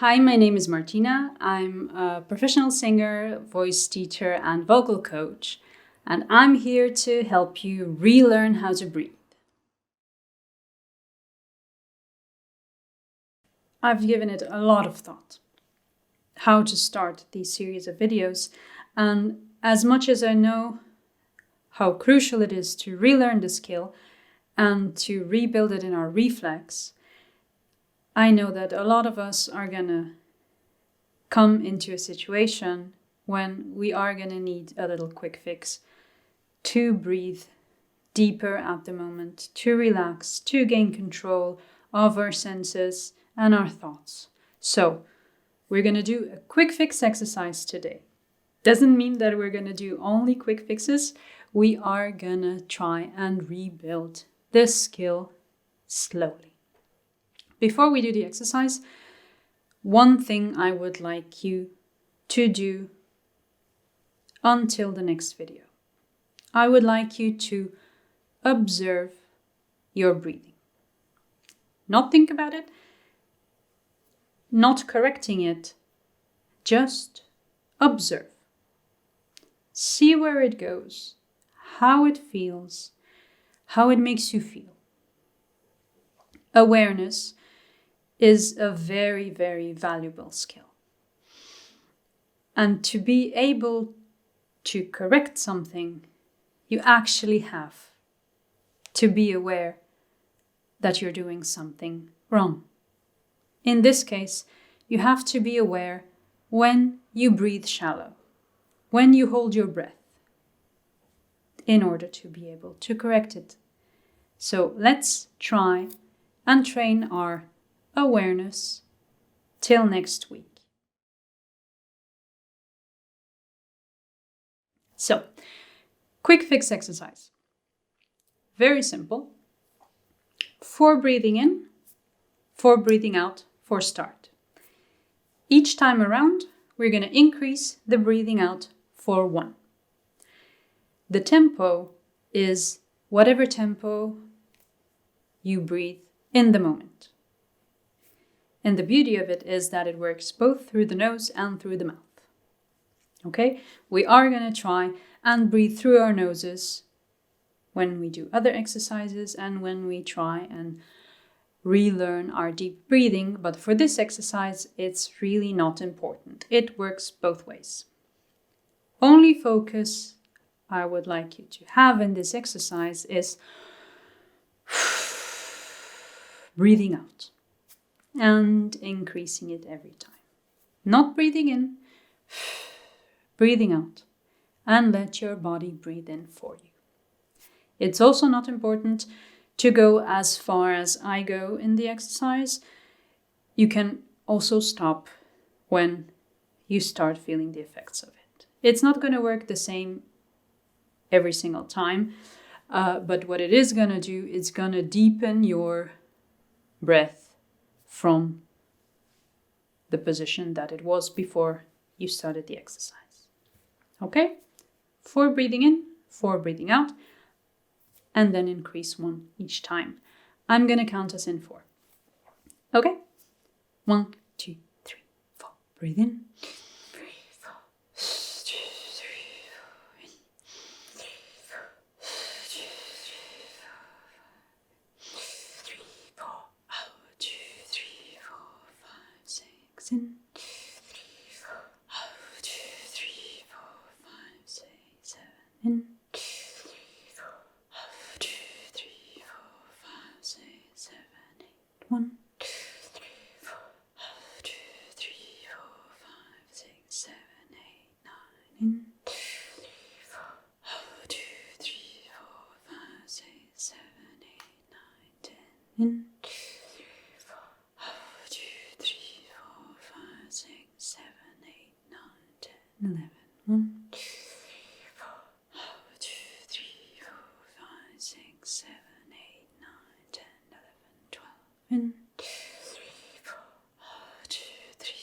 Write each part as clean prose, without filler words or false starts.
Hi, my name is Martina. I'm a professional singer, voice teacher, and vocal coach, and I'm here to help you relearn how to breathe. I've given it a lot of thought, how to start these series of videos, and as much as I know how crucial it is to relearn the skill and to rebuild it in our reflex, I know that a lot of us are gonna come into a situation when we are gonna need a little quick fix to breathe deeper at the moment, to relax, to gain control of our senses and our thoughts. So we're gonna do a quick fix exercise today. Doesn't mean that we're gonna do only quick fixes. We are gonna try and rebuild this skill slowly. Before we do the exercise, one thing I would like you to do until the next video. I would like you to observe your breathing. Not think about it, not correcting it, just observe. See where it goes, how it feels, how it makes you feel. Awareness is a very, very valuable skill. And to be able to correct something, you actually have to be aware that you're doing something wrong. In this case, you have to be aware when you breathe shallow, when you hold your breath, in order to be able to correct it. So let's try and train our awareness till next week. So, quick fix exercise. Very simple. 4 breathing in, 4 breathing out for start. Each time around, we're going to increase the breathing out for 1. The tempo is whatever tempo you breathe in the moment. And the beauty of it is that it works both through the nose and through the mouth. Okay? We are going to try and breathe through our noses when we do other exercises and when we try and relearn our deep breathing. But for this exercise, it's really not important. It works both ways. Only focus I would like you to have in this exercise is breathing out and increasing it every time. Not breathing in, breathing out, and let your body breathe in for you. It's also not important to go as far as I go in the exercise. You can also stop when you start feeling the effects of it. It's not going to work the same every single time, but what it is going to do, it's going to deepen your breath from the position that it was before you started the exercise. Okay? 4 breathing in, 4 breathing out, and then increase 1 each time. I'm going to count us in 4. Okay? 1, 2, 3, 4. Breathe in. Breathe out. 2, 3, 4 in. 3, 4. 2, 3, 4. 3, 4 out. 2, 3, 4, 5, 6 in. 3, 4 out. 2, 3, 4, 5, 6, 7 in. 1, 2, 3, 4, 2, 3, 4, 5, 6, 7, 8, 9 in. 2, 3, 4, 2, 3, 4, 5, 6, 7, 8, 9, 10 in. 2, 3, 4, 2, 3, 4, 5, 6, 7, 8, 9, 10, 11. 1, 2, 3, 4, 2, 3, 4, 5, 6, 7, 8, 9, 10, 11, 12. In 2, 3, 4, 2, 3.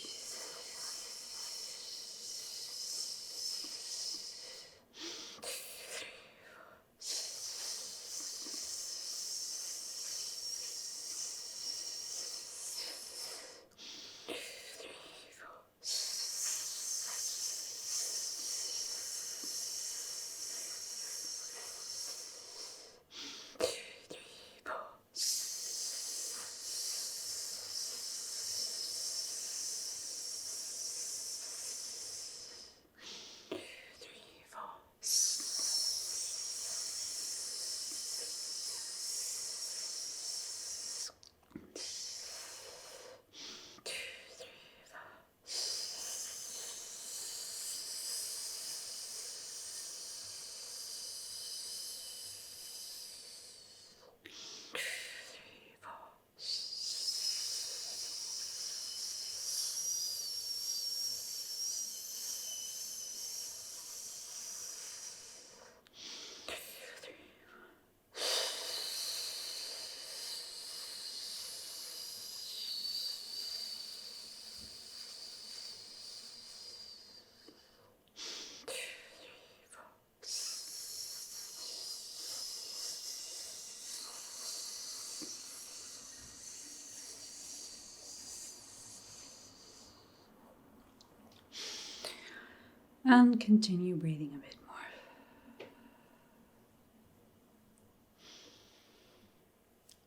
And continue breathing a bit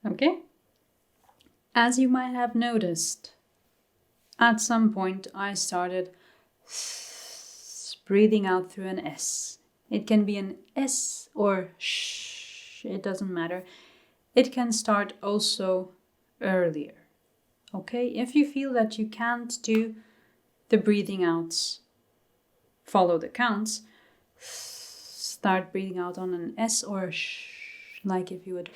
more. Okay? As you might have noticed, at some point I started breathing out through an S. It can be an S or sh, it doesn't matter. It can start also earlier. Okay? If you feel that you can't do the breathing outs, follow the counts, start breathing out on an S or a sh, like if you would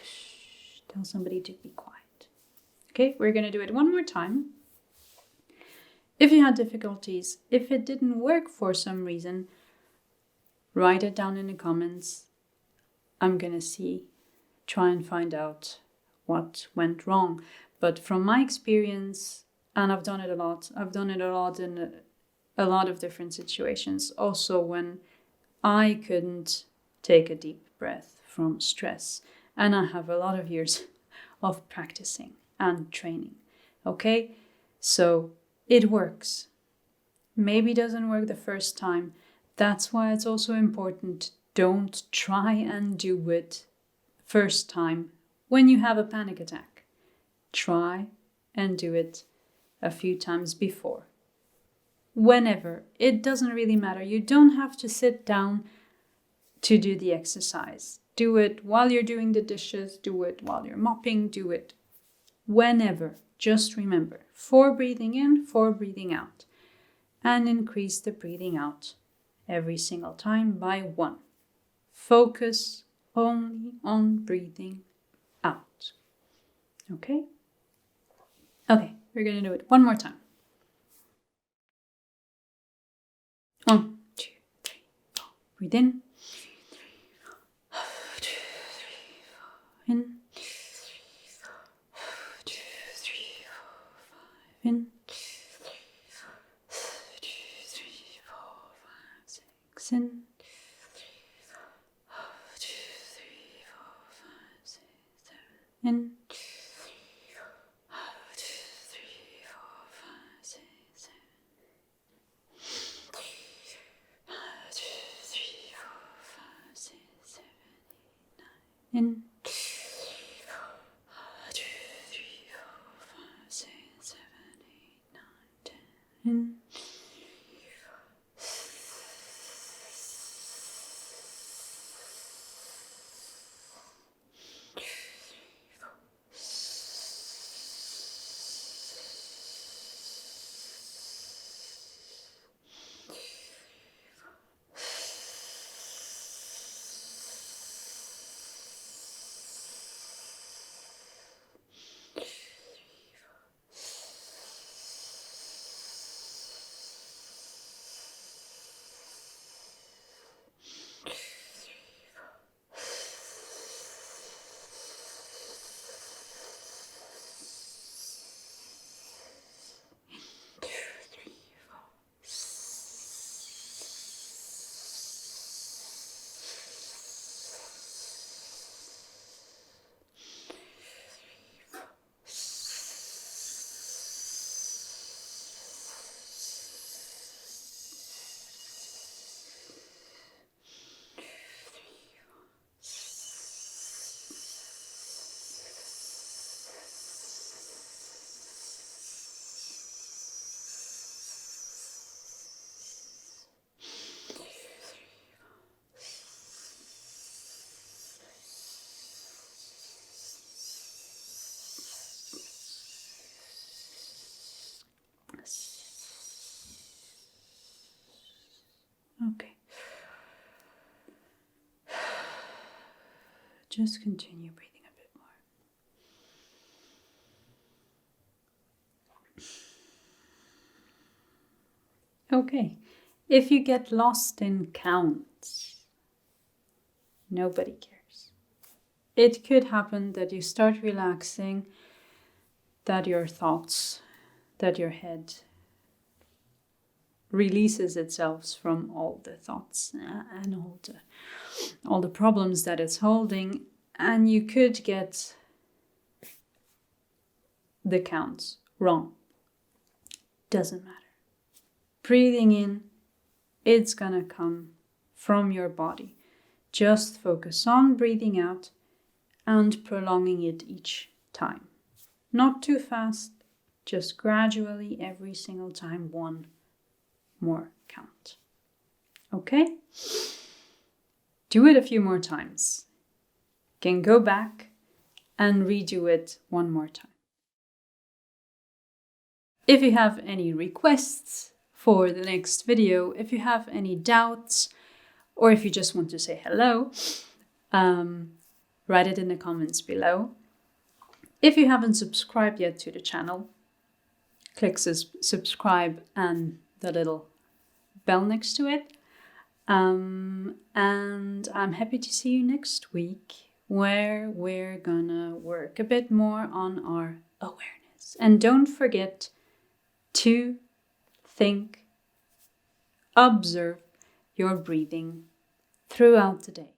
tell somebody to be quiet. Okay, we're going to do it one more time. If you had difficulties, if it didn't work for some reason, write it down in the comments. I'm going to try and find out what went wrong. But from my experience, and I've done it a lot in a lot of different situations, also when I couldn't take a deep breath from stress. And I have a lot of years of practicing and training. Okay, so it works. Maybe it doesn't work the first time. That's why it's also important. Don't try and do it first time when you have a panic attack. Try and do it a few times before. Whenever. It doesn't really matter. You don't have to sit down to do the exercise. Do it while you're doing the dishes. Do it while you're mopping. Do it whenever. Just remember, 4 breathing in, 4 breathing out. And increase the breathing out every single time by 1. Focus only on breathing out. Okay? Okay, we're going to do it one more time. 1, 2, 3, 4. Breathe in. 1, 2, 3, 4. In. 2, 3, 4, 5. In. 2, 3, 4, 5, 6. In. 2, 3, 4, 5, 6, 7. In. 2, 3, 4, 5, 6, 7. 2, 3, 4, 5, 6, 7, 8, 9. In. 2, 3, 4, 5, 6, 7, 8, 9, 10. In. Okay. Just continue breathing a bit more. Okay. If you get lost in counts, nobody cares. It could happen that you start relaxing, that your thoughts, that your head releases itself from all the thoughts and all the problems that it's holding, and you could get the counts wrong. Doesn't matter. Breathing in It's gonna come from your body. Just focus on breathing out and prolonging it each time. Not too fast, just gradually every single time, one more count. Okay? Do it a few more times. Can go back and redo it one more time. If you have any requests for the next video, if you have any doubts, or if you just want to say hello, write it in the comments below. If you haven't subscribed yet to the channel, click subscribe and the little bell next to it. And I'm happy to see you next week, where we're gonna work a bit more on our awareness. And don't forget to think, observe your breathing throughout the day.